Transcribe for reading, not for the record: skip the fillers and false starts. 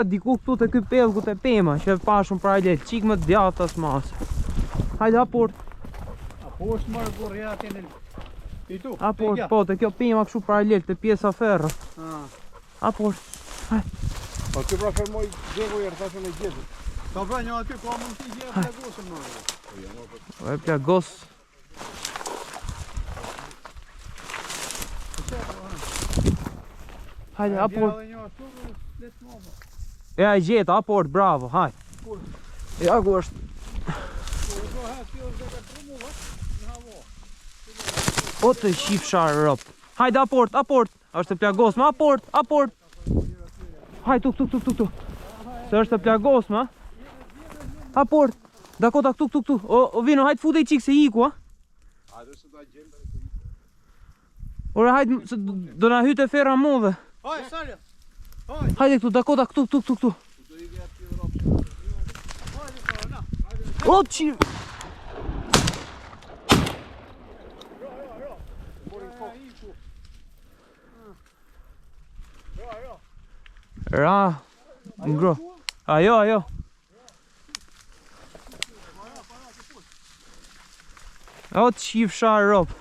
Diku këtu të ky pellgu të pema që e pashun pra ajde qik më djatë as masë. Hajde aport. Aport marrë burja atë në pitu. Aport, po të kjo pema kështu paralel të pjesa ferrë. Aport. Hajde. Po ti pra fermoj djego i rëtashën e gjetë. Ta pra një aty ka mund t'i gjetë plagosën më. O e plagos. Hajde aport. Ja e gjeta, aport, bravo, hajde. Ja ku është. O të shif sharë rëp. Hajde aport, aport. është të plagos, ma aport, aport. Hajde tuk. Se është të plagos, ma. Aport. Dakota tuk. O vino, hajde fute i qikë se hiku, a. Ora hajde, do na hyte ferra modhe. Hajde, Salja. Hajde këtu, Dakota, këtu. O, qi... Ra, ngro. Ajo. O, qif sharë rob.